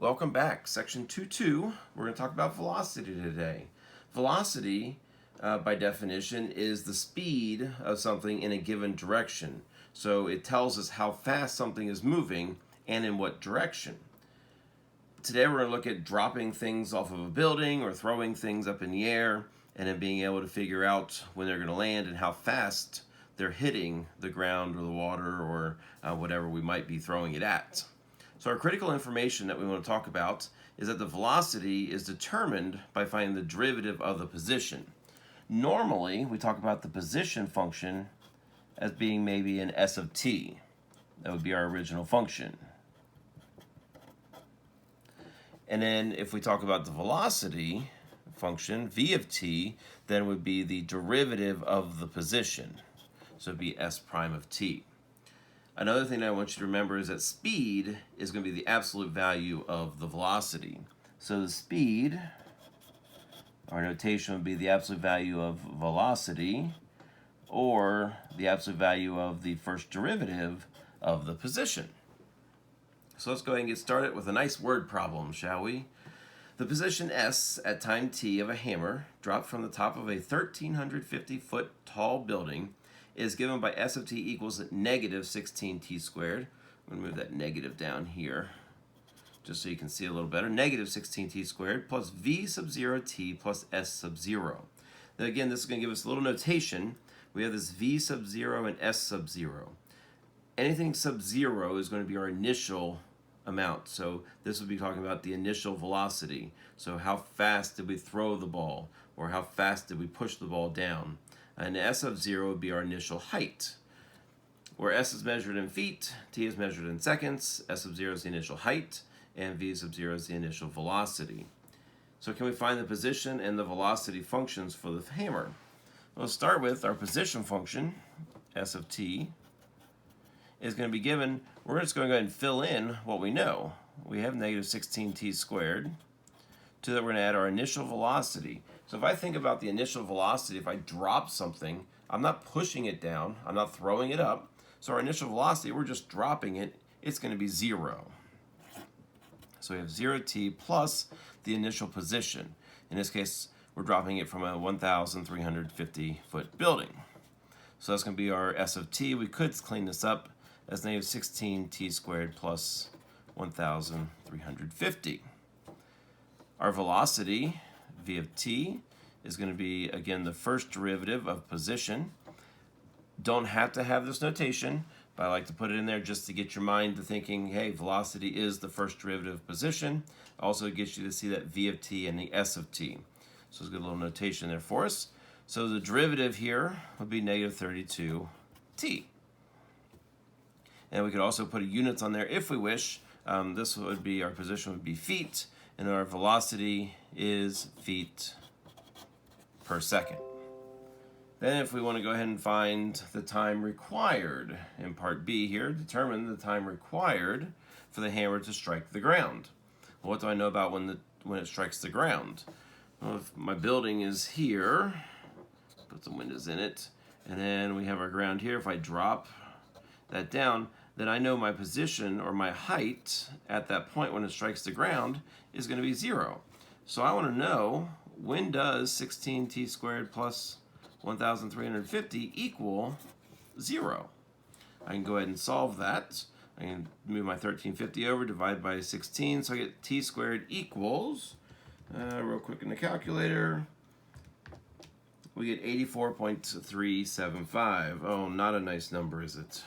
Welcome back. Section 2.2, we're going to talk about velocity today. Velocity, by definition, is the speed of something in a given direction. So it tells us how fast something is moving and in what direction. Today we're going to look at dropping things off of a building or throwing things up in the air and then being able to figure out when they're going to land and how fast they're hitting the ground or the water or whatever we might be throwing it at. So our critical information that we want to talk about is that the velocity is determined by finding the derivative of the position. Normally, we talk about the position function as being maybe an s of t. That would be our original function. And then if we talk about the velocity function, v of t, then it would be the derivative of the position. So it would be s prime of t. Another thing that I want you to remember is that speed is going to be the absolute value of the velocity. So the speed, our notation would be the absolute value of velocity, or the absolute value of the first derivative of the position. So let's go ahead and get started with a nice word problem, shall we? The position s at time t of a hammer dropped from the top of a 1,350-foot tall building is given by s of t equals negative 16t squared. I'm going to move that negative down here just so you can see a little better. Negative 16t squared plus v sub 0 t plus s sub 0. Then again, this is going to give us a little notation. We have this v sub 0 and s sub 0. Anything sub 0 is going to be our initial amount. So this would be talking about the initial velocity. So how fast did we throw the ball, or how fast did we push the ball down? And s of 0 would be our initial height. Where s is measured in feet, t is measured in seconds, s of 0 is the initial height, and v sub 0 is the initial velocity. So can we find the position and the velocity functions for the hammer? Well, let's start with our position function, s of t, is going to be given. We're just going to go ahead and fill in what we know. We have negative 16t squared. To that, we're going to add our initial velocity. So if I think about the initial velocity, if I drop something, I'm not pushing it down, I'm not throwing it up. So our initial velocity, we're just dropping it, it's going to be 0. So we have 0t plus the initial position. In this case, we're dropping it from a 1,350-foot building. So that's going to be our s of t. We could clean this up as negative 16t squared plus 1,350. Our velocity, v of t, is going to be, again, the first derivative of position. Don't have to have this notation, but I like to put it in there just to get your mind to thinking, hey, velocity is the first derivative of position. Also, it gets you to see that v of t and the s of t. So it's a good little notation there for us. So the derivative here would be negative 32t. And we could also put units on there if we wish. This would be, our position would be feet, and our velocity is feet per second. Then if we want to go ahead and find the time required in part B here, determine the time required for the hammer to strike the ground. Well, what do I know about when it strikes the ground? Well, if my building is here, put some windows in it, and then we have our ground here. If I drop that down, then I know my position or my height at that point when it strikes the ground is going to be 0. So I want to know, when does 16t squared plus 1,350 equal 0? I can go ahead and solve that. I can move my 1350 over, divide by 16, so I get t squared equals, real quick in the calculator, we get 84.375. Oh, not a nice number, is it?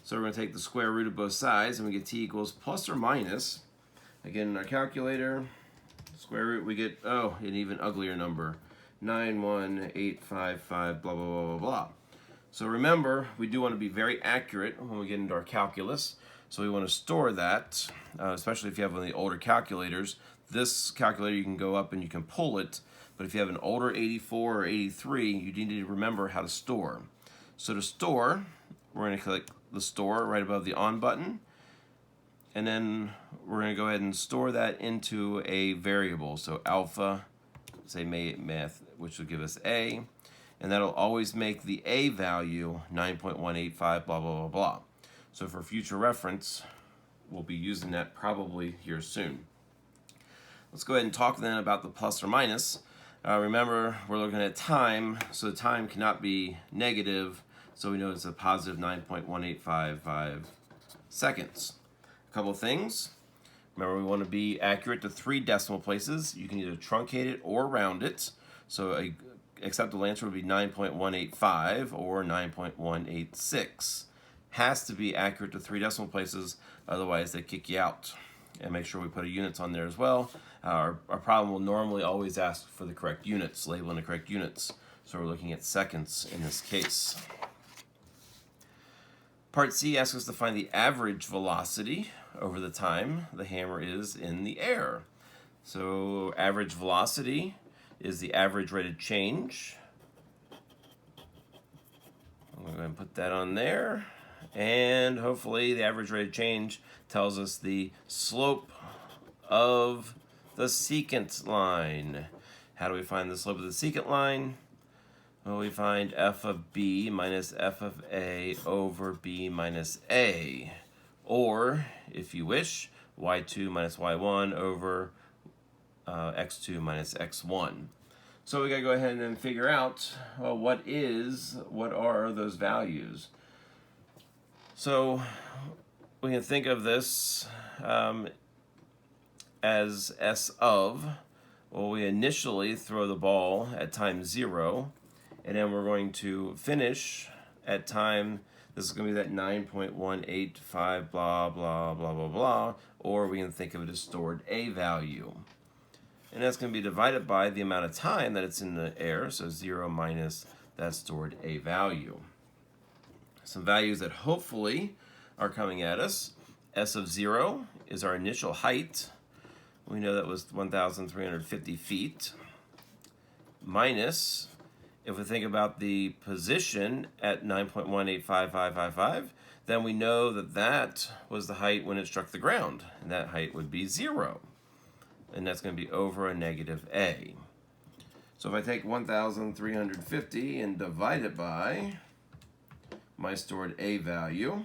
So we're going to take the square root of both sides, and we get t equals plus or minus. Again, in our calculator, square root, we get, an even uglier number, 91855, blah, blah, blah, blah, blah. So remember, we do want to be very accurate when we get into our calculus. So we want to store that, especially if you have one of the older calculators. This calculator, you can go up and you can pull it, but if you have an older 84 or 83, you need to remember how to store. So to store, we're going to click the store right above the on button, and then we're going to go ahead and store that into a variable. So alpha, say math, which will give us a, and that'll always make the a value 9.185, blah, blah, blah, blah. So for future reference, we'll be using that probably here soon. Let's go ahead and talk then about the plus or minus. Remember, we're looking at time, so the time cannot be negative, so we know it's a positive 9.1855 seconds. A couple of things. Remember, we want to be accurate to 3 decimal places. You can either truncate it or round it. So a acceptable answer would be 9.185 or 9.186. Has to be accurate to 3 decimal places, otherwise they kick you out. And make sure we put a units on there as well. Our problem will normally always ask for the correct units, labeling the correct units. So we're looking at seconds in this case. Part C asks us to find the average velocity over the time the hammer is in the air. So average velocity is the average rate of change. I'm going to go ahead and put that on there. And hopefully the average rate of change tells us the slope of the secant line. How do we find the slope of the secant line? Well, we find f of b minus f of a over b minus a. Or, if you wish, y2 minus y1 over x2 minus x1. So we got to go ahead and figure out, well, what are those values? So we can think of this as S of, well, we initially throw the ball at time 0, and then we're going to finish at time, this is going to be that 9.185 blah, blah, blah, blah, blah, or we can think of it as stored A value. And that's going to be divided by the amount of time that it's in the air, so 0 minus that stored A value. Some values that hopefully are coming at us. S of 0 is our initial height. We know that was 1,350 feet. Minus, if we think about the position at 9.18555, then we know that that was the height when it struck the ground. And that height would be 0. And that's going to be over a negative A. So if I take 1,350 and divide it by my stored A value,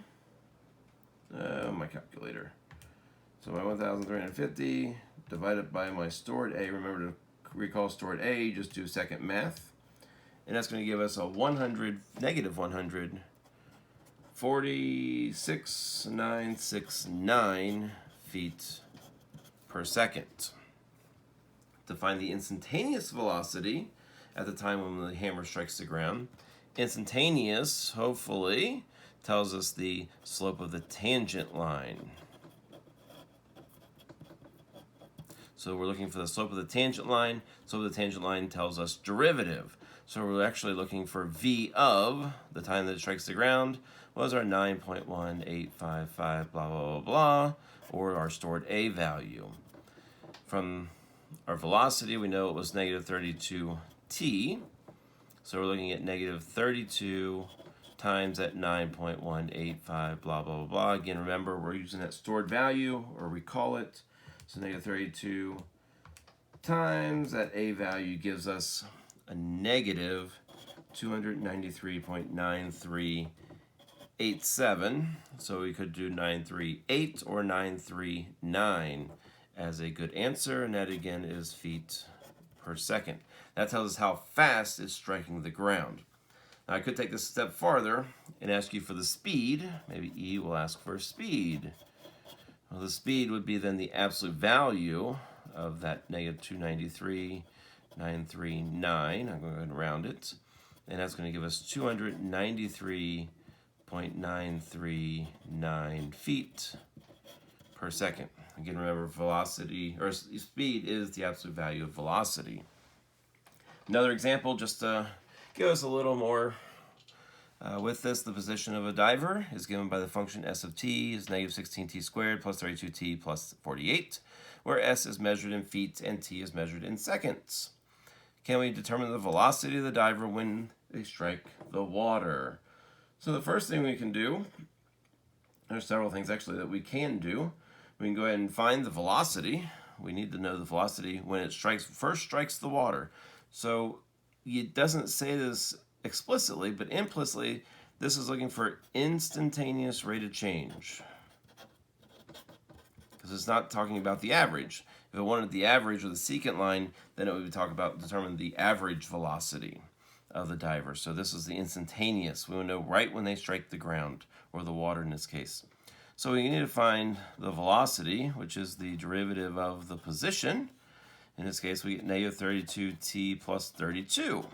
my calculator. So my 1,350 divided by my stored A, remember to recall stored A, just do second math. And that's going to give us a negative 146,969 feet per second. To find the instantaneous velocity at the time when the hammer strikes the ground, instantaneous, hopefully, tells us the slope of the tangent line. So we're looking for the slope of the tangent line. Slope of the tangent line tells us derivative. So we're actually looking for V of, the time that it strikes the ground, was our 9.1855 blah, blah, blah, blah, or our stored A value. From our velocity, we know it was negative 32t. So we're looking at negative 32 times that 9.185 blah, blah, blah, blah. Again, remember, we're using that stored value, or recall it. So negative 32 times that A value gives us a negative 293.9387. So we could do 938 or 939 as a good answer, and that again is feet per second. That tells us how fast it's striking the ground. Now I could take this a step farther and ask you for the speed. Maybe E will ask for speed. Well, the speed would be then the absolute value of that negative 293.939. I'm going to go ahead and round it. And that's going to give us 293.939 feet per second. Again, remember, velocity, or speed is the absolute value of velocity. Another example, just to give us a little more with this, the position of a diver is given by the function S of t is negative 16t squared plus 32t plus 48, where S is measured in feet and t is measured in seconds. Can we determine the velocity of the diver when they strike the water? So the first thing we can do, there's several things actually that we can do. We can go ahead and find the velocity. We need to know the velocity when it first strikes the water. So it doesn't say this explicitly, but implicitly, this is looking for instantaneous rate of change. it's not talking about the average. If it wanted the average or the secant line, then it would talk about determine the average velocity of the diver. So this is the instantaneous. We will know right when they strike the ground, or the water in this case. So we need to find the velocity, which is the derivative of the position. In this case, we get negative 32t plus 32.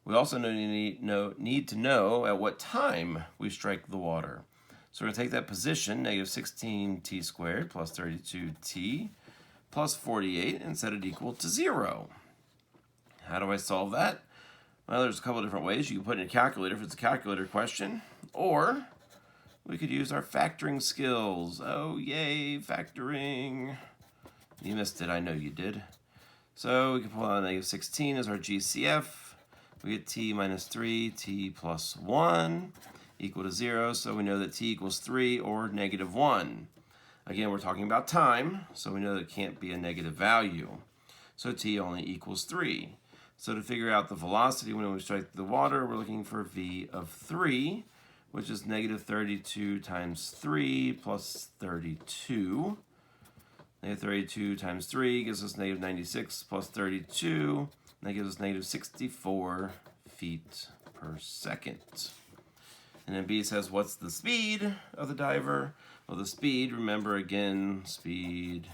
We also need to know at what time we strike the water. So we're going to take that position, negative 16t squared plus 32t plus 48, and set it equal to 0. How do I solve that? Well, there's a couple of different ways. You can put in a calculator if it's a calculator question, or we could use our factoring skills. Oh, yay, factoring. You missed it, I know you did. So we can pull out negative 16 as our GCF. We get t minus 3, t plus 1 equal to 0. So we know that t equals 3 or negative 1. Again, we're talking about time, so we know that it can't be a negative value. So t only equals 3. So to figure out the velocity when we strike the water, we're looking for v of 3, which is negative 32 times 3 plus 32. Negative 32 times 3 gives us negative 96 plus 32. That gives us negative 64 feet per second. And then B says, what's the speed of the diver? Well, the speed, remember again, speed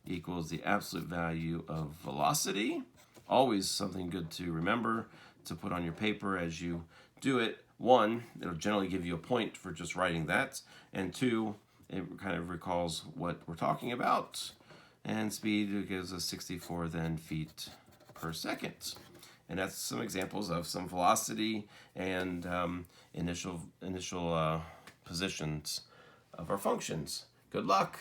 equals the absolute value of velocity. Always something good to remember to put on your paper as you do it. 1, it'll generally give you a point for just writing that. And 2, it kind of recalls what we're talking about. And speed gives us 64 then feet per second. And that's some examples of some velocity and initial positions of our functions. Good luck.